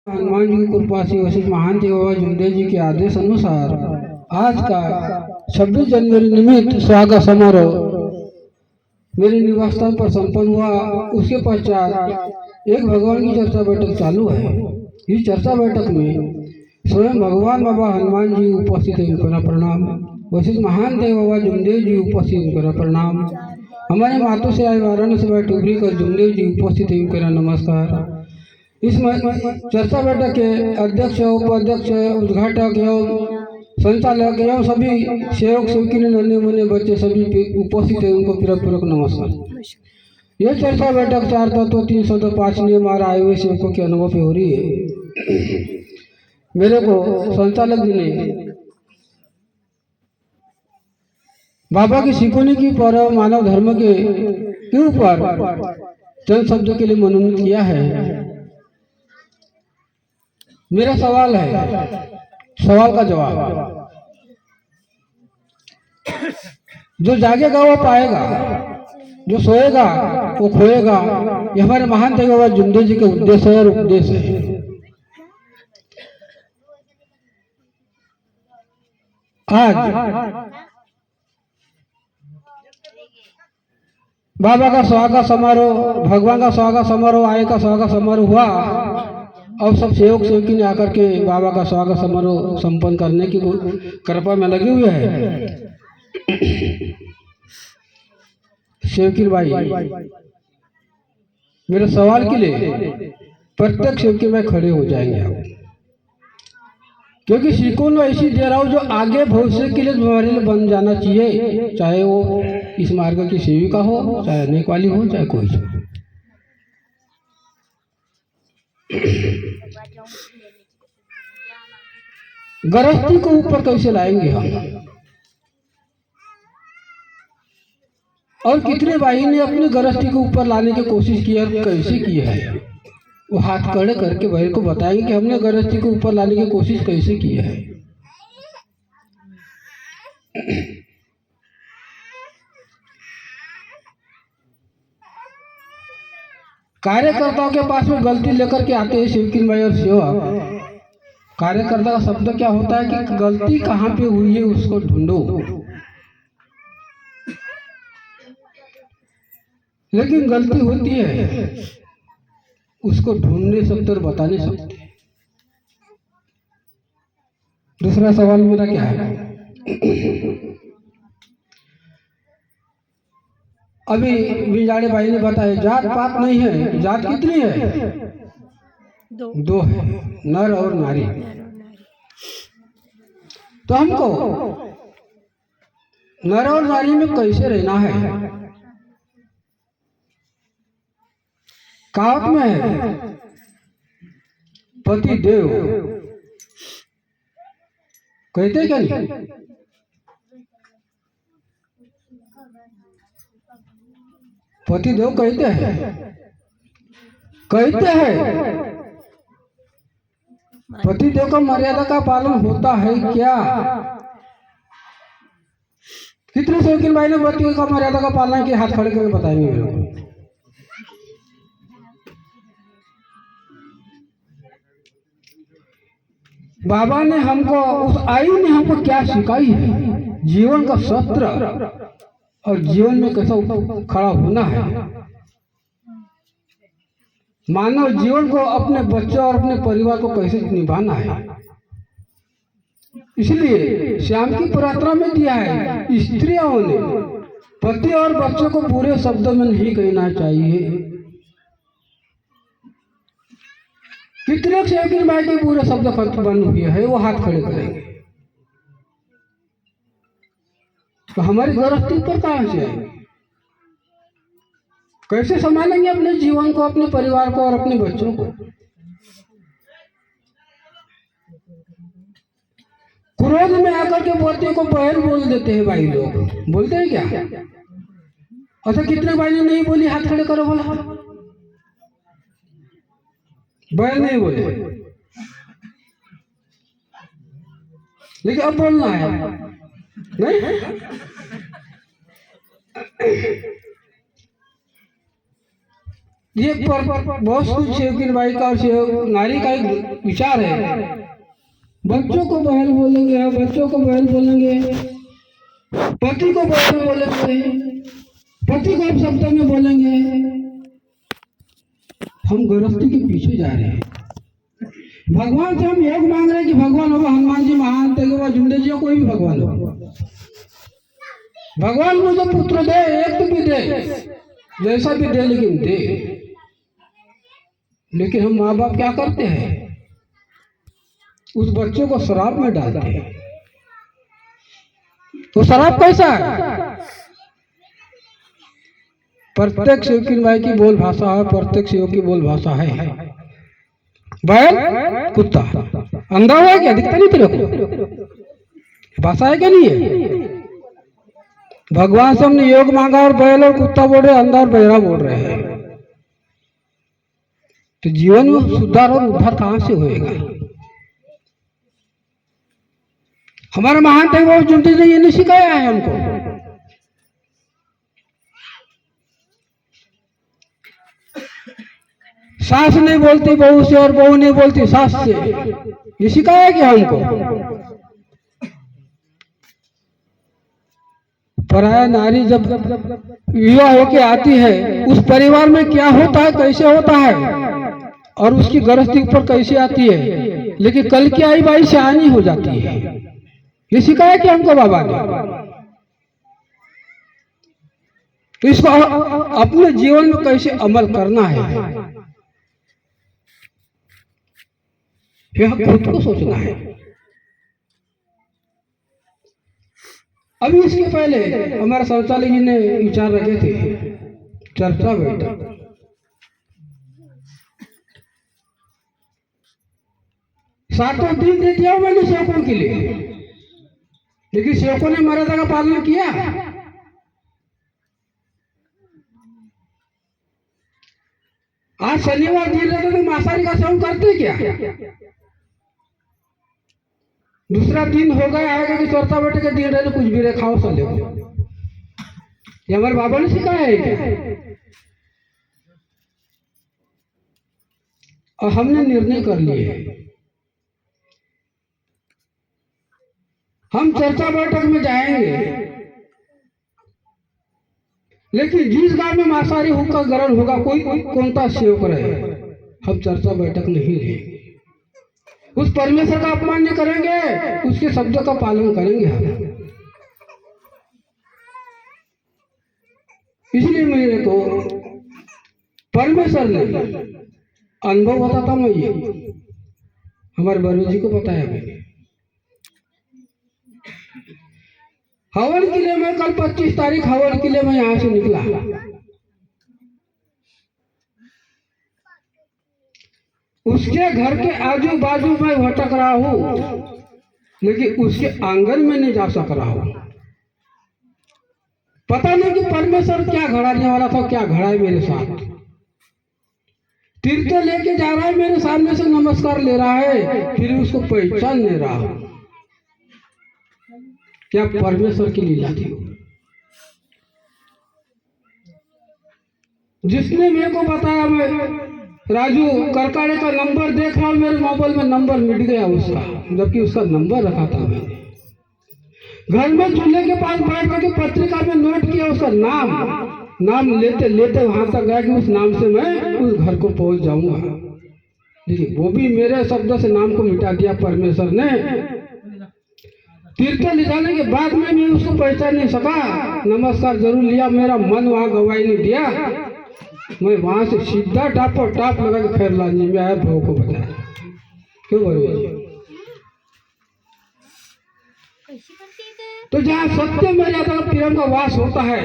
हनुमान जी की कृपा से वशिष्ठ महान थे बाबा जुमदेव जी के आदेश अनुसार आज का 26 जनवरी निमित्त स्वागत समारोह मेरे निवास स्थान पर संपन्न हुआ। उसके पश्चात एक भगवान की चर्चा बैठक चालू है। इस चर्चा बैठक में स्वयं भगवान बाबा हनुमान जी उपस्थित हैं, उनका प्रणाम। वशिष्ठ महान देव बाबा जुमदेव जी उपस्थित, उनका प्रणाम। हमारे मातों से आए वाराणसी से बैठ उभरी कर जुमदेव जी उपस्थित हैं, उनका नमस्कार। इस चर्चा बैठक के अध्यक्ष, उपाध्यक्ष, उद्घाटक एवं संचालक एवं सभी सेवक सेवकी नन्हे मुन्ने बच्चे सभी उपस्थित हैं, उनको पूर्वक नमस्कार। यह चर्चा बैठक 4 तत्व 3 शब्द 5 नियम और आए हुए सेवकों के अनुभव पे हो रही है। मेरे को संचालक जी ने बाबा की सिकोनी की पर मानव धर्म के ऊपर चंद शब्द के लिए मनोनीत किया है। मेरा सवाल है, सवाल का जवाब। जो जागेगा वो पाएगा, जो सोएगा वो खोएगा। ये हमारे महान थे बाबा जुमदेव जी के उद्देश्य है और उपदेश है। आज बाबा का स्वागत समारोह, भगवान का स्वागत समारोह, आए का स्वागत समारोह हुआ और सब सेवक सेवकी ने आकर के बाबा का स्वागत समारोह संपन्न करने की कृपा में लगे हुए हैं। सेवकी भाई, मेरे सवाल के लिए प्रत्येक सेवकी भाई खड़े हो जाएंगे आप, क्योंकि सिकोन में ऐसी दे रहा हूँ जो आगे भविष्य के लिए हमारे लिए बन जाना चाहिए, चाहे वो इस मार्ग की सेविका हो, चाहे अनेक वाली हो, चाहे कोई हो। गृहस्थी को ऊपर कैसे लाएंगे हम, और कितने भाई ने अपनी गृहस्थी को ऊपर लाने की कोशिश की और कैसे की है, वो हाथ खड़े करके भाई को बताएंगे कि हमने गृहस्थी को ऊपर लाने की कोशिश कैसे की है। कार्यकर्ताओं के पास में गलती लेकर के आते हैं सेवकी भाई और सेवक। कार्यकर्ता का शब्द क्या होता है कि गलती कहाँ पे हुई है उसको ढूंढो, लेकिन गलती होती है उसको ढूंढ नहीं सकते और बता नहीं सकते। दूसरा सवाल मेरा क्या है, अभी बिजाड़े भाई ने बताया जात पात नहीं है। जात कितनी है? दो है, नर और नारी। तो हमको नर और नारी में कैसे रहना है? कहावत में है पति देव, कहते क्या नहीं? पति देव कहते हैं, पति देव का मर्यादा का पालन होता है क्या? कितने शौकीन भाई ने पति का मर्यादा का पालन किया? हाथ खड़े करके बताएंगे मेरे को। बाबा ने हमको, उस आई ने हमको क्या सिखाई है? जीवन का सत्र और जीवन में कैसा खड़ा होना है। मानव जीवन को अपने बच्चों और अपने परिवार को कैसे निभाना है। इसलिए श्याम की प्रार्थना में दिया है, स्त्रियों ने पति और बच्चों को बुरे शब्दों में नहीं कहना चाहिए। कितने सेवकी भाई के बुरे शब्द बंद हुए हैं, वो हाथ खड़े करेंगे। तो हमारी गृहस्थी पर कहां से है? कैसे संभालेंगे अपने जीवन को, अपने परिवार को और अपने बच्चों को? क्रोध में आकर के पति को बहन बोल देते हैं भाई लोग, बोलते हैं क्या? अच्छा, कितने भाई ने नहीं बोली? हाथ खड़े करो, बोला बहन नहीं बोले, लेकिन अब बोलना है नहीं। ये बहुत कुछ सेवकिन बाई का और नारी का एक विचार है। बच्चों को बहन बोलेंगे, बच्चों को बहन बोलेंगे, पति को बहन बोलेंगे, पति को आप शब्दों में बोलेंगे। हम गृहस्थी के पीछे जा रहे हैं। भगवान से हम योग मांग रहे हैं कि भगवान हो, हनुमान जी महान थे, जुंदे जी कोई भी भगवान हो, भगवान मुझे पुत्र दे, एक भी दे, जैसा भी दे, लेकिन दे। लेकिन हम माँ बाप क्या करते हैं, उस बच्चे को शराब में डालते हैं। तो शराब कैसा है? प्रत्येक सेवकिन भाई की बोल भाषा है, प्रत्येक सेवक की बोल भाषा है बैल कुत्ता। अंधा हुआ क्या? दिखता नहीं तेरे को? भाषा है क्या? नहीं है। भगवान से हमने योग मांगा और बैल और कुत्ता बोल रहे, अंधा और बहरा बोल रहे हैं। तो जीवन में सुधार और उद्धार कहां से होएगा? हमारे महान थे वो जुंदे ने ये नहीं सिखाया है हमको। सास नहीं बोलती बहू से और बहू नहीं बोलती सास से, ये सिखाया क्या हमको? पराया नारी जब विवाह होके आती है, उस परिवार में क्या होता है, कैसे होता है, और उसकी गृहस्थी ऊपर कैसे आती है, लेकिन कल की आई बाई शहानी हो जाती है। ये सिखाया क्या हमको बाबा ने? तो इसको अपने जीवन में कैसे अमल करना है, यह खुद को सोचना है। अभी इसके पहले हमारे शौचालय जी ने विचार रखे थे, चर्चा बैठक। सातों दिन दे दिया मैंने सेवकों के लिए, लेकिन सेवकों ने मर्यादा का पालन किया। आज शनिवार दिन रहता तो मांसाहारी का सेवन करते क्या? दूसरा दिन हो गया आएगा कि चौथा बैठे के दिन रहे, कुछ भी रहे खाओ चले। ये हमारे बाबा ने सिखाया है क्या? और हमने निर्णय कर लिए, हम चर्चा बैठक में जाएंगे, लेकिन जिस गांव में मांसाहारी होगा ग्रहण होगा, कोई कौन सा सेवक रहे, हम चर्चा बैठक नहीं लेंगे। उस परमेश्वर का अपमान नहीं करेंगे, उसके शब्दों का पालन करेंगे हम। इसलिए मेरे को परमेश्वर ने अनुभव बताता, मैं ये हमारे बरू जी को बताया मैंने। हवन के लिए मैं कल 25 तारीख हवन के लिए मैं यहाँ से निकला। उसके घर के आजू बाजू में भटक रहा हूँ, लेकिन उसके आंगन में नहीं जा सक रहा हूँ। पता नहीं कि परमेश्वर क्या घड़ाने वाला था, क्या घड़ा है मेरे साथ। तीर्थ लेके जा रहा है, मेरे सामने से नमस्कार ले रहा है, फिर उसको पहचान नहीं रहा हूँ। क्या परमेश्वर की लीला थी? जिसने मेरे को बताया, मैं राजू करकाड़े का नंबर देख रहा हूँ, मेरे मोबाइल में नंबर मिट गया उसका, जबकि उसका नंबर रखा था मैंने। घर में चूल्हे के पास बैठ करके पत्रिका में नोट किया उसका नाम लेते लेते वहां तक गया कि उस नाम से मैं उस घर को पहुंच जाऊंगा। देखिए, वो भी मेरे शब्दों से नाम को मिटा दिया परमेश्वर ने। तीर्थ ले जाने के बाद में मैं उसको पहचान नहीं सका। नमस्कार जरूर लिया, मेरा मन वहां गवाही नहीं दिया। मैं वहां से सीधा टापो टाप लगा के खैर लानी में आया, भाव को बताया। क्यों बोले? तो जहाँ सत्य मर्यादा का प्रेम का वास होता है,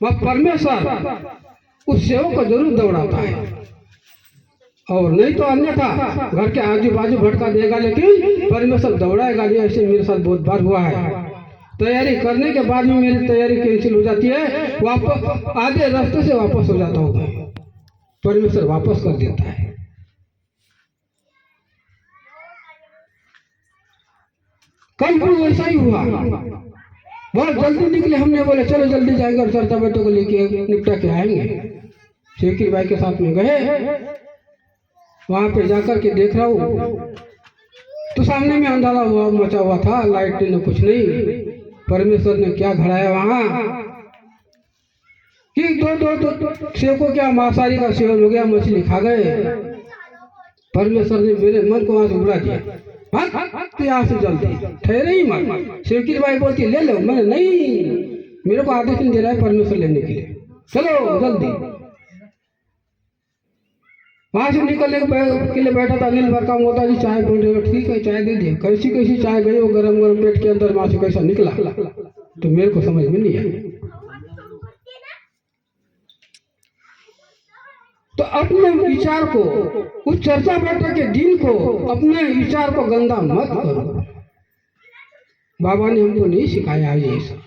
वह परमेश्वर उस सेवक को जरूर दौड़ाता है, और नहीं तो अन्यथा घर के आजू बाजू भटका देगा, लेकिन परमेश्वर दौड़ाएगा नहीं। ऐसे मेरे साथ बहुत बार हुआ है। तैयारी करने के बाद में मेरी तैयारी कैंसिल हो जाती है, वापस आधे रास्ते से वापस हो जाता हूँ, परमेश्वर वापस कर देता है। कल भी वैसा ही हुआ। बहुत जल्दी निकले, हमने बोले चलो जल्दी जाएंगे और चर्चा बैठक को लेके निपटा के आएंगे। शेखी भाई के साथ में गए। वहां पे जाकर के देख रहा हूँ तो सामने में अंधारा हुआ मचा हुआ था, लाइट ने कुछ नहीं। परमेश्वर ने क्या घड़ाया वहां कि दो सेवकों क्या मांसाहारी का सेवन हो गया, मछली खा गए। परमेश्वर ने मेरे मन को वहां से उड़ा दिया, तो यहाँ से जल्दी ठहरे ही मत। शेखी भाई बोलती ले लो, मैंने नहीं, मेरे को आदेश नहीं दे रहा है परमेश्वर लेने के लिए, चलो जल्दी। वहां से निकलने के लिए बैठा था, अनिल भर का मोता जी चाय बोल रहे, ठीक है चाय दे दिए। कैसी कैसी चाय गई वो गरम गरम पेट के अंदर, वहां से कैसा निकला तो मेरे को समझ में नहीं आई। तो अपने विचार को, उस चर्चा बैठक के दिन को, अपने विचार को गंदा मत करो। बाबा ने हमको नहीं सिखाया है ये सब।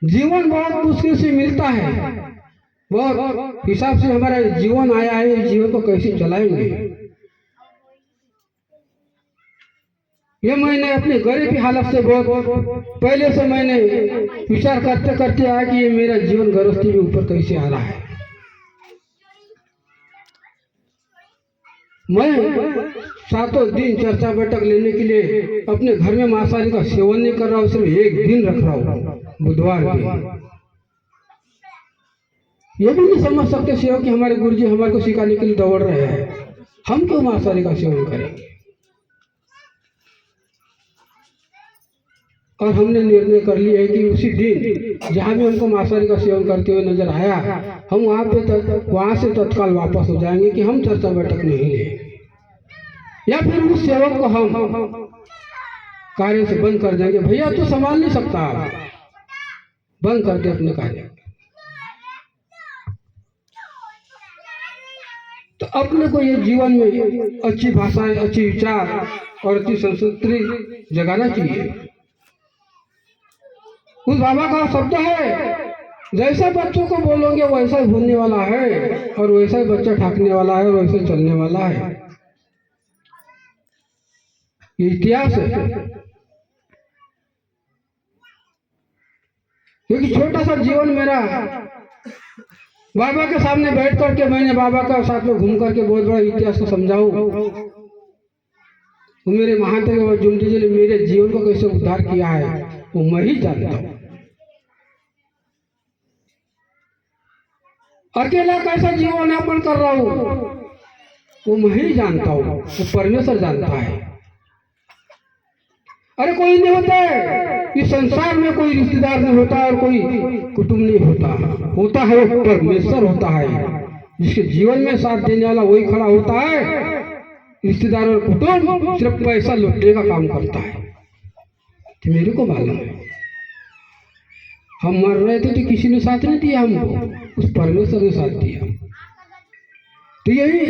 जीवन बहुत मुश्किल से मिलता है, बहुत हिसाब से हमारा जीवन आया है, इस जीवन को कैसे चलाएंगे। ये मैंने अपने गरीब की हालत से बहुत पहले से मैंने विचार करते करते आया कि ये मेरा जीवन गृहस्थी के ऊपर कैसे आ रहा है। मैं सातों दिन चर्चा बैठक लेने के लिए अपने घर में मांसाहारी का सेवन नहीं कर रहा हूँ, सिर्फ एक दिन रख रहा हूँ, बुधवार दिन। ये भी नहीं समझ सकते सेवक कि हमारे गुरुजी हमारे को सिखाने के लिए दौड़ रहे हैं, हम क्यों मांसाहारी का सेवन करेंगे। और हमने निर्णय कर लिया है कि उसी दिन जहाँ भी हमको मांसाहारी का सेवन करते हुए नजर आया, हम वहां से तत्काल वापस हो जाएंगे कि हम चर्चा बैठक नहीं ले, या फिर उस सेवक को हम कार्य से बंद कर देंगे। भैया तो संभाल नहीं सकता, बंद कर दे अपने कार्य। तो अपने को ये जीवन में अच्छी भाषाएं, अच्छी विचार और अच्छी संस्कृति जगाना चाहिए। उस बाबा का शब्द है, जैसे बच्चों को बोलोगे वैसा ही भूलने वाला है, और वैसा ही बच्चा ठाकने वाला है, और वैसे चलने वाला है। ये इतिहास है। क्योंकि छोटा सा जीवन मेरा, बाबा के सामने बैठ करके मैंने बाबा का साथ में घूम करके बहुत बड़ा इतिहास को समझाऊं। तो मेरे महादेव जुमदी जी ने मेरे जीवन को कैसे उद्धार किया है वो मैं ही जानता हूँ। अकेला कैसा जीवन यापन कर रहा हूँ वो मैं ही जानता हूँ, वो परमेश्वर जानता है। अरे कोई नहीं होता है इस संसार में, कोई रिश्तेदार नहीं होता और कोई कुटुंब नहीं होता है वो परमेश्वर होता है, जिसके जीवन में साथ देने वाला वही खड़ा होता है। रिश्तेदार और कुटुंब सिर्फ पैसा लुटने का काम करता है। तो मेरे को मालूम है, हम मर रहे थे तो किसी ने साथ नहीं दिया हमको, उस परमेश्वर ने साथ दिया। तो यही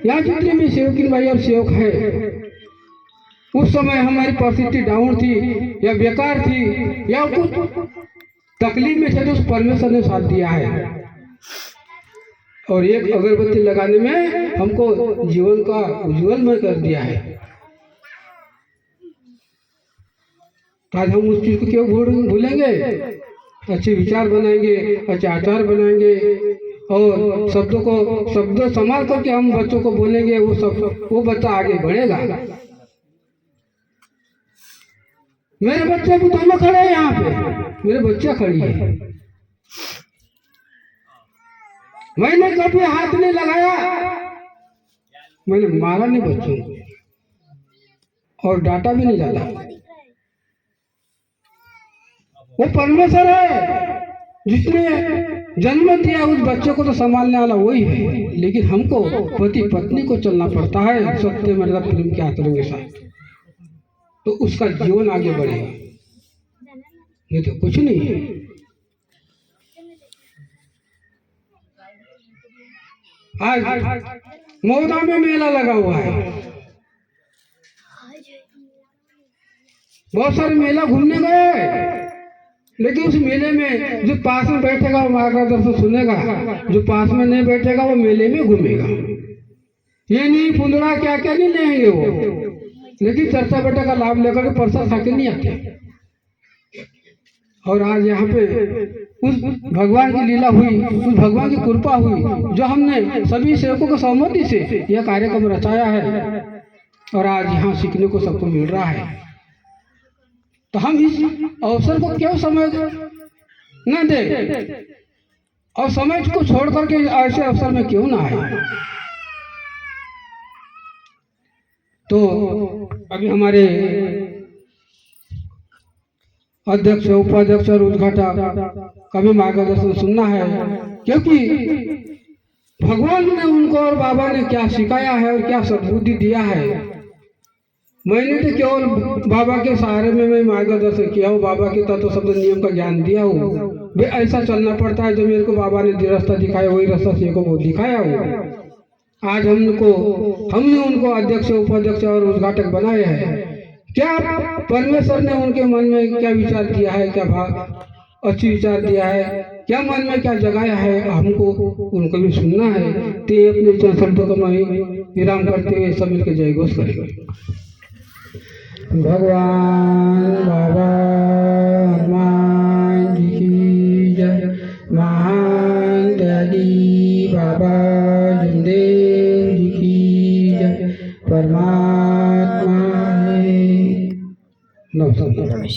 यहाँ जितने भी सेवकिन भाई और सेवक है, उस समय हमारी परिस्थिति डाउन थी या बेकार थी या कुछ तकलीफ में थे, तो उस परमेश्वर ने साथ दिया है। और एक अगरबत्ती लगाने में हमको जीवन का उज्जवलमय कर दिया है। आज हम उस चीज को क्यों भूलेंगे? अच्छे विचार बनाएंगे, अच्छे आचार बनाएंगे, और शब्दों संभाल करके हम बच्चों को बोलेंगे, वो बच्चा आगे बढ़ेगा। मेरे बच्चे भी दोनों खड़े हैं यहाँ पे, मेरे बच्चा खड़ी है। मैंने कभी हाथ नहीं लगाया, मैंने मारा नहीं बच्चों को और डांटा भी नहीं डाला। वो परमेश्वर है जिसने जन्म दिया, उस बच्चे को तो संभालने वाला वही है। लेकिन हमको पति पत्नी को चलना पड़ता है सत्य मर्यादा प्रेम के आचरण के साथ, तो उसका जीवन आगे बढ़ेगा, नहीं तो कुछ नहीं है। आज मौदा में मेला लगा हुआ है, बहुत सारे मेला घूमने गए, लेकिन उस मेले में जो पास में बैठेगा वो मार्गदर्शन सुनेगा, जो पास में नहीं बैठेगा वो मेले में घूमेगा। ये नहीं पुंदड़ा क्या क्या नहीं लेंगे वो, लेकिन चर्चा बैठक का लाभ लेकर के प्रसाद खा के नहीं आते। और आज यहाँ पे उस भगवान की लीला हुई, उस भगवान की कृपा हुई, जो हमने सभी सेवकों की सहमति से यह कार्यक्रम रचाया है और आज यहाँ सीखने को सबको मिल रहा है। तो हम इस अवसर को क्यों समय न दे और समय को छोड़ करके ऐसे अवसर में क्यों ना आए। तो अभी हमारे अध्यक्ष, उपाध्यक्ष और उद्घाटक का भी मार्गदर्शन सुनना है, क्योंकि भगवान ने उनको और बाबा ने क्या सिखाया है और क्या सद्बुद्धि दिया है। मैंने तो केवल बाबा के सहारे में मैं मार्गदर्शन किया हूँ, बाबा के तत्व शब्द नियम का ज्ञान दिया हूँ। वे ऐसा चलना पड़ता है, जो मेरे को बाबा ने रास्ता दिखाया वही रास्ता से को दिखाया हो। आज हमने उनको अध्यक्ष, उपाध्यक्ष और उद्घाटक बनाए हैं। क्या परमेश्वर ने उनके मन में क्या विचार दिया है, क्या अच्छी विचार दिया है, क्या मन में क्या जगाया है, हमको उनको भी सुनना है। ते अपने चरण शब्दों को मैं विराम करते हुए सब मिलकर जय घोष करेंगे। भगवान बाबा हनुमान जी की जय। महान त्यागी बाबा जमदेव जी की जय। परमात्मा नमस्कार।